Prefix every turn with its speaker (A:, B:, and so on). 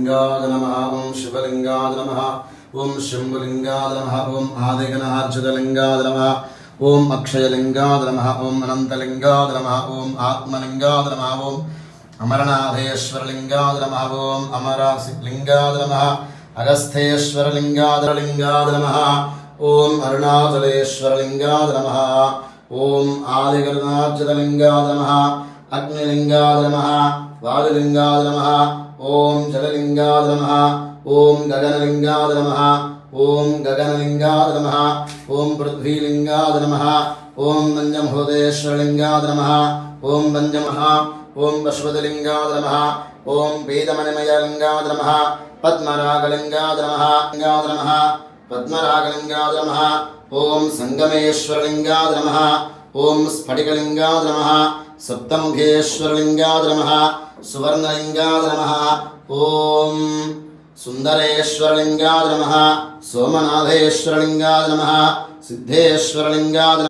A: शिवलिंगाय नमः ओम शिवलिंगाय नमः ओम शंभुलिंगाय नमः ओम आदिगणार्चितलिंगाय नमः ओम अक्षयलिंगाय नमः ओम अनंतलिंगाय नमः ओम आत्मलिंगाय नमः ओम अमरनाथेश्वरलिंगाय नमः ओम अमरसिलिंगाय नमः अगस्त्येश्वरलिंगाय नमः ओम अरुणाचलेश्वरलिंगाय नमः ओम आदिगणार्चितलिंगाय नमः अग्निलिंगाय नमः वायुलिंगाय नमः ओम जललिंगाय नमः ओम गगनलिंगाय नमः ओम गगनलिंगाय नमः ओम पृथ्वीलिंगाय नमः ओम पंचमहोदेश्वरलिंगाय नमः ओम पंचमः ओम पशुपतिलिंगाय नमः ओम वेदमणिमयलिंगाय नमः पद्मरागलिंगाय नमः पद्मरागलिंगाय नमः ओम संगमेश्वरलिंगाय नमः ओम स्फटिकलिंगाय नमः सप्तमुखेश्वरलिंगाय नमः सुवर्णलिंगाय नमः ओम सुंदरेश्वरलिंगाय नमः सोमनाथेश्वरलिंगाय नमः सिद्धेश्वरलिंगाय